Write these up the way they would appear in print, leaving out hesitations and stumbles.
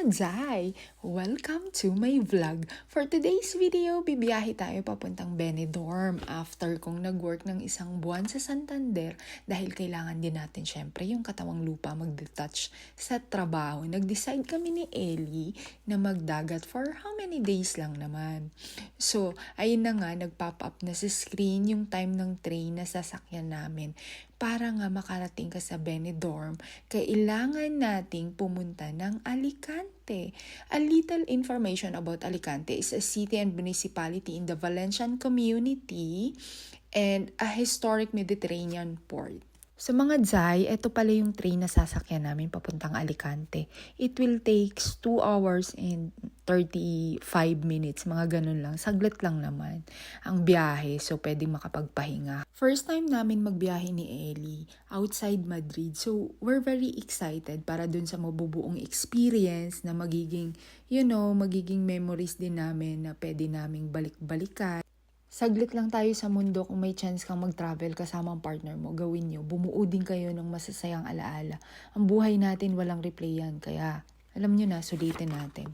mga Zai! Welcome to my vlog. For today's video, bibiyahe tayo papuntang Benidorm after kong nag-work ng isang buwan sa Santander dahil kailangan din natin syempre yung katawang lupa mag-detach sa trabaho. Nag-decide kami ni Ellie na magdagat for how many days lang naman. So, ayun na nga, nag-pop up na sa screen yung time ng train na sasakyan namin. Para nga makarating ka sa Benidorm, kailangan nating pumunta ng Alicante. A little information about Alicante is a city and municipality in the Valencian community and a historic Mediterranean port. Sa mga Zai, ito pala yung train na sasakyan namin papuntang Alicante. It will take 2 hours and 35 minutes, mga ganun lang. Saglit lang naman ang biyahe, so pwedeng makapagpahinga. First time namin magbiyahe ni Ellie outside Madrid, so we're very excited para dun sa mabubuong experience na magiging, magiging memories din namin na pwede naming balik-balikan. Saglit lang tayo sa mundo, kung may chance kang mag-travel kasama ang partner mo, gawin nyo. Bumuo din kayo ng masasayang alaala. Ang buhay natin walang replay yan, kaya alam nyo na, sulitin natin.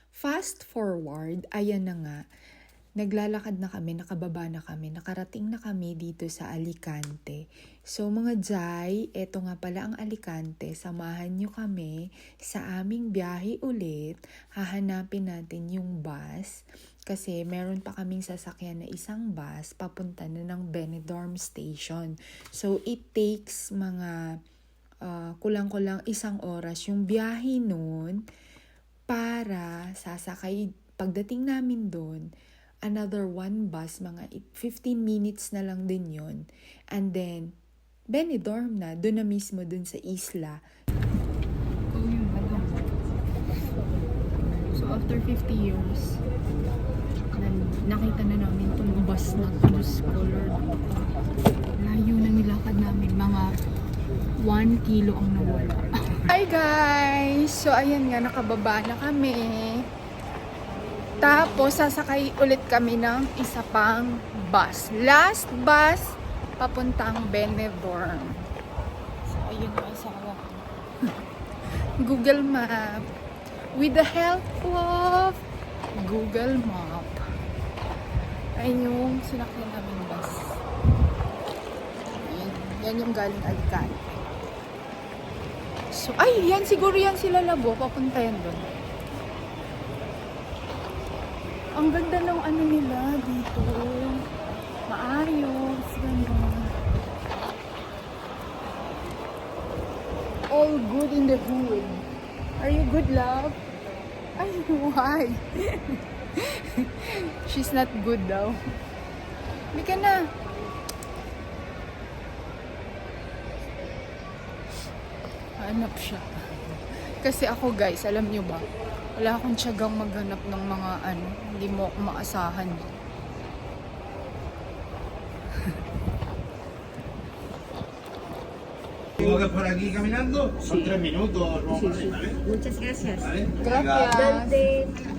Fast forward, ayan na nga. Naglalakad na kami, nakababa na kami, nakarating na kami dito sa Alicante. So mga Zai, eto nga pala ang Alicante. Samahan nyo kami sa aming biyahe ulit. Hahanapin natin yung bus. Kasi meron pa kaming sasakyan na isang bus papunta na ng Benidorm Station. So it takes mga kulang-kulang 1 oras yung biyahe nun para sasakay. Pagdating namin doon, another 1 bus, mga 15 minutes na lang din yon. And then, Benidorm na, doon na mismo, doon sa isla. So, after 50 years, nakita na namin itong bus na Diyos ko, Lord. Layo na nilakad namin, mga 1 kilo ang nawala. Hi guys! So, ayan nga, nakababa na kami. Tapos, sasakay ulit kami ng isa pang bus. Last bus, papuntang Benidorm. So, ayun ang asawa ko. Google Map. With the help of Google Map. Ayun yung sinakyan namin bus. Yan yung galing Alicante. So, yan siguro yan sila Labo. Papunta yan doon. Ang ganda ng ano nila dito. Maayos. Ganda. All good in the hood. Are you good, love? Ay, why? She's not good daw. Hindi ka na. Hanap siya. Kasi ako guys, alam nyo ba? Wala akong tiyagang maghanap ng mga hindi mo ako maasahan. Por aquí caminando, son 3 minutos. Sí. Muchas gracias. ¿Vale? Gracias.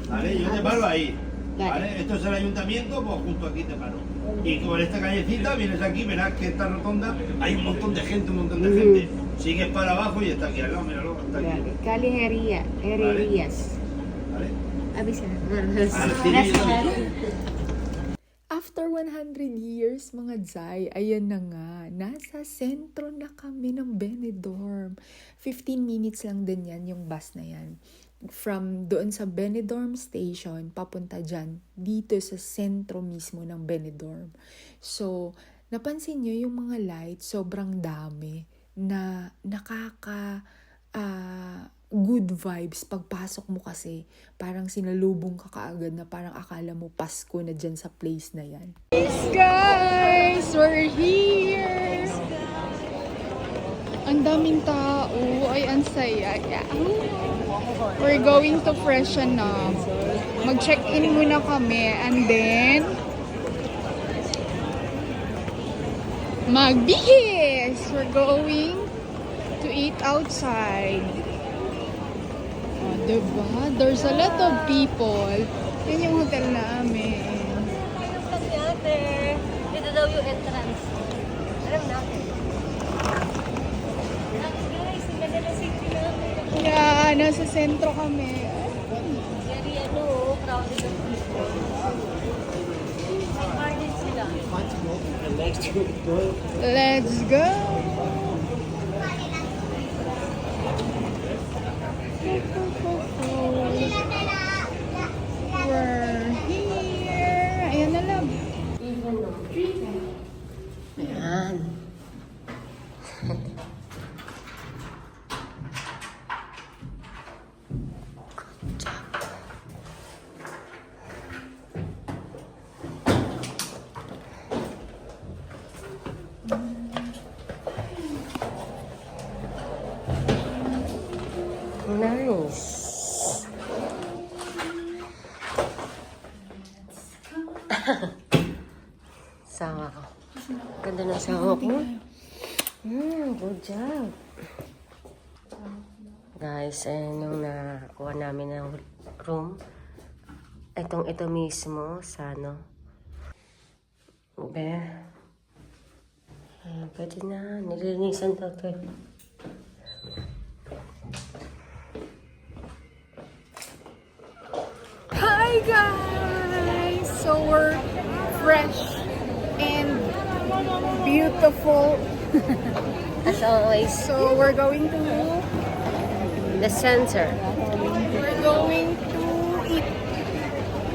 Vale, yo te paro ahí. ¿Vale? Esto es el ayuntamiento, pues justo aquí te paro. Y por esta callecita vienes aquí, verás que esta rotonda hay un montón de gente, gente. Sigues para abajo y está aquí al lado, míralo, está aquí. Cali Herrerías. ¿Vale? Avisa. After 100 years, mga Zai, ayan na nga. Nasa sentro na kami ng Benidorm. 15 minutes lang din yan, yung bus na yan. From doon sa Benidorm Station, papunta dyan, dito sa sentro mismo ng Benidorm. So, napansin nyo yung mga lights, sobrang dami na good vibes pagpasok mo kasi parang sinalubong ka kaagad na parang akala mo Pasko na dyan sa place na yan. Guys, we're here! Ang daming tao, ay ang saya. We're going to freshen up. Mag-check-in muna kami and then magbihis! We're going to eat outside. Diba? There's a lot of people. Yan yung hotel namin. Kasi ate, dito daw yung entrance. Alam natin. Guys, ang ganda ng city namin. nasa sentro kami. Very crowded ang people. May garden sila. Let's go! We're here! Ayan na lang. Ayan. Nice. Sawa ko. Ganda ng sawa ko. Good job. Guys, ayan yung nakuha namin ng room. Ito mismo sa pwede na. Nilinisan daw ito. Hi guys! So we're fresh and beautiful. As always, So we're going to the center. eat.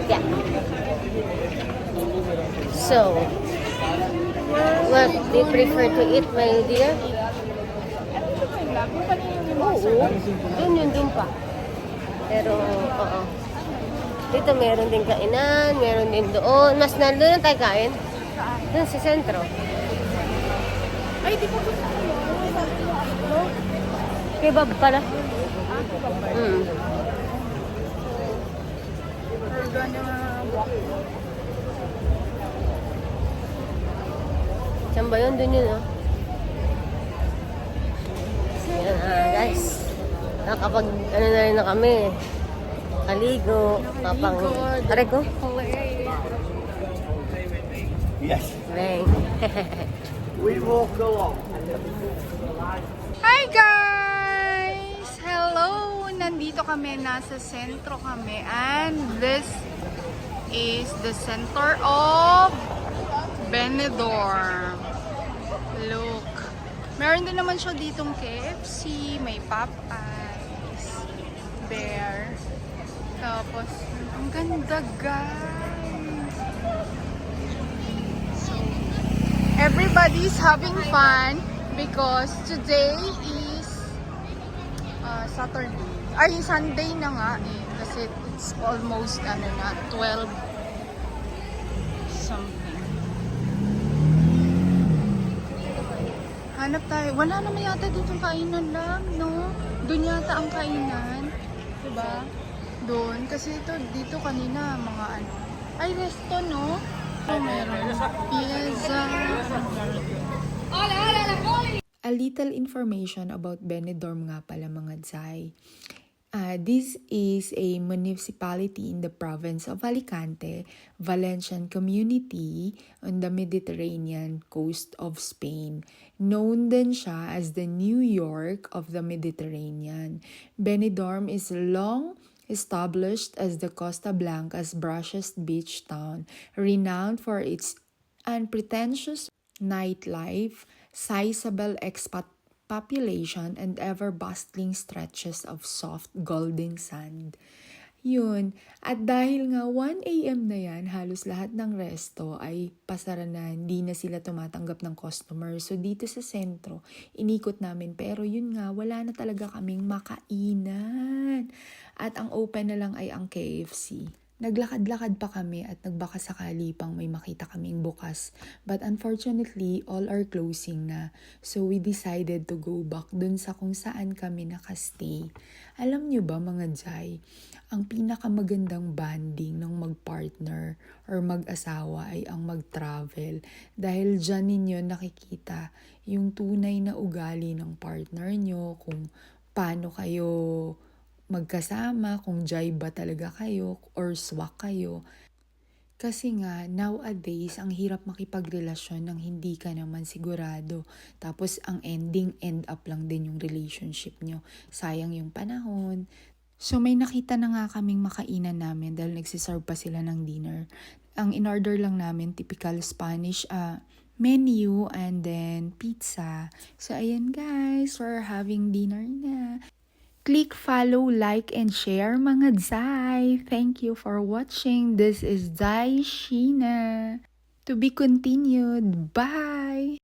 Yeah. So, what do you prefer to eat, my dear? Oo. Dun pa. Pero, oo. Dito meron din kainan, meron din doon. Mas nandun na tayo kain. Doon sa sentro. Ay, di ko gusto Kebab pala. We're gonna walk. Saan ba yun? Doon yun, oh. Yan, guys. Nakapag, na rin na kami. Kaligo. Aray ko? Yes. Bang. We will go on. Hi guys! Hello! Nandito kami, nasa sentro kami, and this is the center of Benidorm. Look. Meron din naman siya ditong KFC, may Popeyes, Bear. Tapos, ang ganda guys! So, everybody's having fun because today is Saturday. Ay, Sunday na nga eh. Kasi it's almost 12 something. Hanap tayo. Wala naman yata dito kainan lang, no? Doon yata ang kainan. Diba? Doon. Kasi dito kanina mga ay, resto, no? So, meron pizza. A little information about Benidorm nga pala mga Zay. This is a municipality in the province of Alicante, Valencian community on the Mediterranean coast of Spain. Known din siya as the New York of the Mediterranean. Benidorm is long established as the Costa Blanca's brightest beach town, renowned for its unpretentious nightlife, sizable expat population, and ever-bustling stretches of soft golden sand. Yun. At dahil nga 1 a.m. na yan, halos lahat ng resto ay pasara na, hindi na sila tumatanggap ng customer. So dito sa sentro, inikot namin. Pero yun nga, wala na talaga kaming makainan. At ang open na lang ay ang KFC. Naglakad-lakad pa kami at nagbaka sakali pang may makita kaming bukas. But unfortunately, all are closing na. So we decided to go back dun sa kung saan kami nakastay. Alam nyo ba mga Jai, ang pinakamagandang banding ng mag-partner or mag-asawa ay ang mag-travel. Dahil dyan ninyo nakikita yung tunay na ugali ng partner nyo, kung paano kayo magkasama, kung jive ba talaga kayo or swak kayo. Kasi nga, nowadays, ang hirap makipagrelasyon nang hindi ka naman sigurado. Tapos, ang ending, end up lang din yung relationship nyo. Sayang yung panahon. So, may nakita na nga kaming makainan namin dahil nagsiserve pa sila ng dinner. Ang in-order lang namin, typical Spanish menu and then pizza. So, ayan guys, we're having dinner na. Click follow, like, and share mga Zai. Thank you for watching. This is Zai Sheena. To be continued. Bye!